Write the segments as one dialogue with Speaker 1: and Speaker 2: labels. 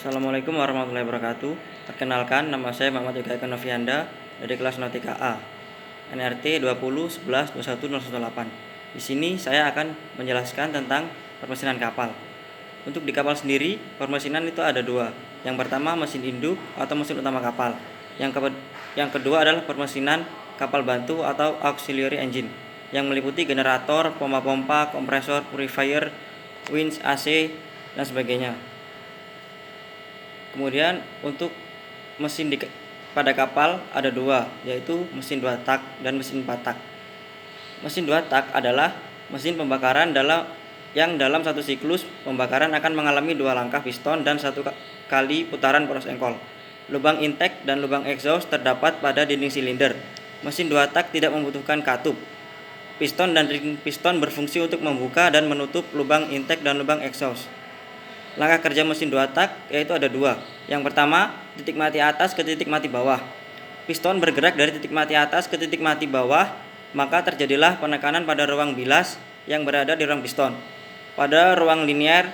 Speaker 1: Assalamualaikum warahmatullahi wabarakatuh. Perkenalkan, nama saya Muhammad Yoga Eka Novianda dari kelas Nautika A, NRT 2011210118. Di sini saya akan menjelaskan tentang permesinan kapal. Untuk di kapal sendiri, permesinan itu ada dua. Yang pertama mesin induk atau mesin utama kapal. Yang kedua adalah permesinan kapal bantu atau auxiliary engine, yang meliputi generator, pompa-pompa, kompresor, purifier, winch, AC, dan sebagainya. Kemudian untuk mesin pada kapal ada dua, yaitu mesin 2 tak dan mesin 4 tak. Mesin 2 tak adalah mesin pembakaran yang dalam satu siklus pembakaran akan mengalami 2 langkah piston dan 1 kali putaran poros engkol. Lubang intake dan lubang exhaust terdapat pada dinding silinder. Mesin 2 tak tidak membutuhkan katup. Piston dan ring piston berfungsi untuk membuka dan menutup lubang intake dan lubang exhaust. Langkah kerja mesin 2 tak yaitu ada dua. Yang pertama, titik mati atas ke titik mati bawah. Piston bergerak dari titik mati atas ke titik mati bawah, maka terjadilah penekanan pada ruang bilas yang berada di ruang piston. Pada lubang linier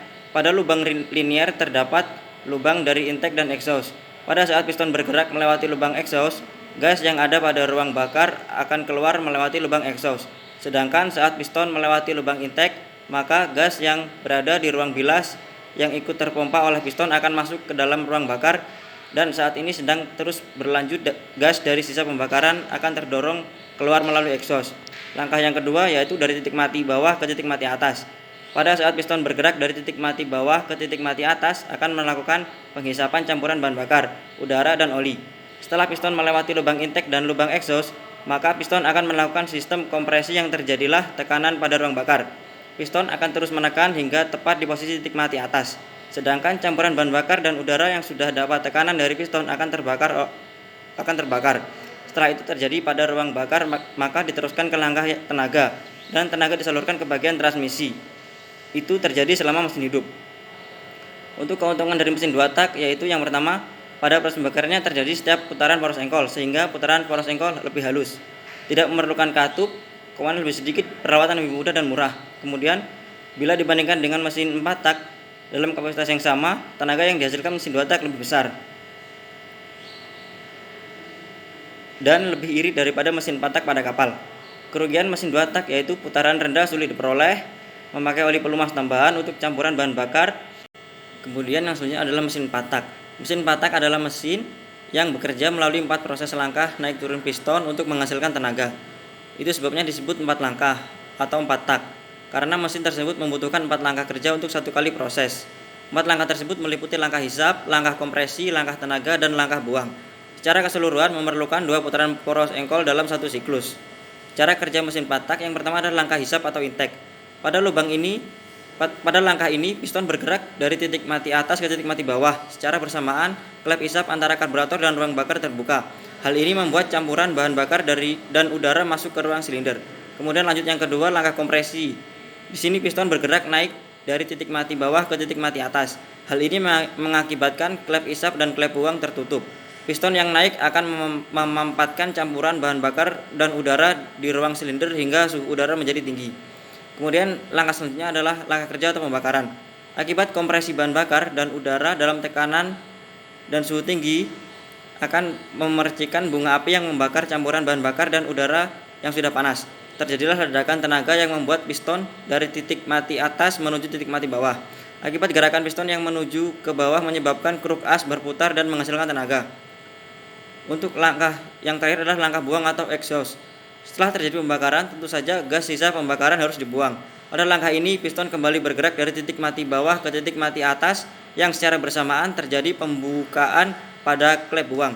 Speaker 1: terdapat lubang dari intake dan exhaust. Pada saat piston bergerak melewati lubang exhaust, gas yang ada pada ruang bakar akan keluar melewati lubang exhaust. Sedangkan saat piston melewati lubang intake, maka gas yang berada di ruang bilas yang ikut terpompa oleh piston akan masuk ke dalam ruang bakar, dan saat ini sedang terus berlanjut gas dari sisa pembakaran akan terdorong keluar melalui exhaust. Langkah yang kedua yaitu dari titik mati bawah ke titik mati atas. Pada saat piston bergerak dari titik mati bawah ke titik mati atas akan melakukan penghisapan campuran bahan bakar, udara, dan oli. Setelah piston melewati lubang intake dan lubang exhaust, maka piston akan melakukan sistem kompresi yang terjadilah tekanan pada ruang bakar. Piston akan terus menekan hingga tepat di posisi titik mati atas. Sedangkan campuran bahan bakar dan udara yang sudah dapat tekanan dari piston akan terbakar. Setelah itu terjadi pada ruang bakar, maka diteruskan ke langkah tenaga, dan tenaga disalurkan ke bagian transmisi. Itu terjadi selama mesin hidup. Untuk keuntungan dari mesin 2 tak yaitu yang pertama, pada proses pembakarannya terjadi setiap putaran poros engkol, sehingga putaran poros engkol lebih halus. Tidak memerlukan katup, kemudian lebih sedikit, perawatan lebih mudah dan murah. Kemudian, bila dibandingkan dengan mesin 4 tak dalam kapasitas yang sama, tenaga yang dihasilkan mesin 2 tak lebih besar dan lebih irit daripada mesin 4 tak pada kapal. Kerugian mesin 2 tak yaitu putaran rendah sulit diperoleh, memakai oli pelumas tambahan untuk campuran bahan bakar. Kemudian yang selanjutnya adalah mesin 4 tak. Mesin 4 tak adalah mesin yang bekerja melalui 4 proses langkah naik turun piston untuk menghasilkan tenaga. Itu sebabnya disebut 4 langkah atau 4 tak, karena mesin tersebut membutuhkan 4 langkah kerja untuk 1 kali proses. 4 langkah tersebut meliputi langkah hisap, langkah kompresi, langkah tenaga, dan langkah buang. Secara keseluruhan memerlukan 2 putaran poros engkol dalam 1 siklus. Cara kerja mesin 4 tak yang pertama adalah langkah hisap atau intake. Pada langkah ini piston bergerak dari titik mati atas ke titik mati bawah. Secara bersamaan, klep hisap antara karburator dan ruang bakar terbuka. Hal ini membuat campuran bahan bakar dan udara masuk ke ruang silinder. Kemudian lanjut yang kedua, langkah kompresi. Di sini piston bergerak naik dari titik mati bawah ke titik mati atas. Hal ini mengakibatkan klep hisap dan klep buang tertutup. Piston yang naik akan memampatkan campuran bahan bakar dan udara di ruang silinder hingga suhu udara menjadi tinggi. Kemudian langkah selanjutnya adalah langkah kerja atau pembakaran. Akibat kompresi bahan bakar dan udara dalam tekanan dan suhu tinggi akan memercikan bunga api yang membakar campuran bahan bakar dan udara yang sudah panas. Terjadilah ledakan tenaga yang membuat piston dari titik mati atas menuju titik mati bawah. Akibat gerakan piston yang menuju ke bawah menyebabkan kruk as berputar dan menghasilkan tenaga. Untuk langkah yang terakhir adalah langkah buang atau exhaust. Setelah terjadi pembakaran, tentu saja gas sisa pembakaran harus dibuang. Pada langkah ini, piston kembali bergerak dari titik mati bawah ke titik mati atas, yang secara bersamaan terjadi pembukaan pada klep buang.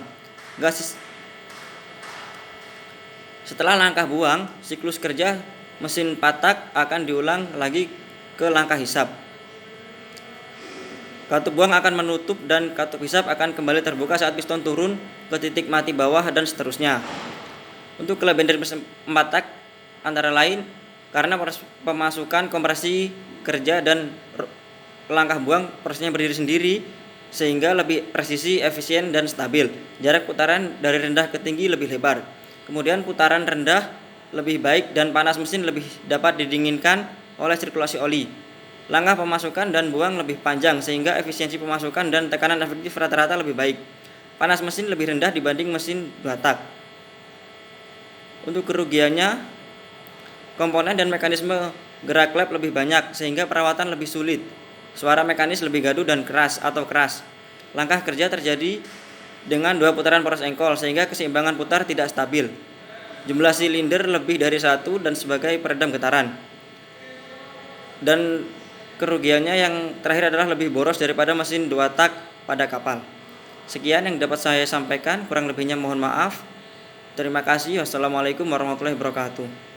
Speaker 1: Setelah langkah buang, siklus kerja mesin 4 tak akan diulang lagi ke langkah hisap. Katup buang akan menutup dan katup hisap akan kembali terbuka saat piston turun ke titik mati bawah dan seterusnya. Untuk kelebihan dari mesin 4 tak antara lain karena pemasukan kompresi kerja dan langkah buang prosesnya berdiri sendiri, sehingga lebih presisi, efisien, dan stabil. Jarak putaran dari rendah ke tinggi lebih lebar. Kemudian putaran rendah lebih baik dan panas mesin lebih dapat didinginkan oleh sirkulasi oli. Langkah pemasukan dan buang lebih panjang sehingga efisiensi pemasukan dan tekanan efektif rata-rata lebih baik. Panas mesin lebih rendah dibanding mesin 2 tak. Untuk kerugiannya, komponen dan mekanisme gerak lap lebih banyak sehingga perawatan lebih sulit. Suara mekanis lebih gaduh dan keras. Langkah kerja terjadi dengan 2 putaran poros engkol sehingga keseimbangan putar tidak stabil. Jumlah silinder lebih dari 1 dan sebagai peredam getaran. Dan kerugiannya yang terakhir adalah lebih boros daripada mesin 2 tak pada kapal. Sekian yang dapat saya sampaikan, kurang lebihnya mohon maaf. Terima kasih. Wassalamualaikum warahmatullahi wabarakatuh.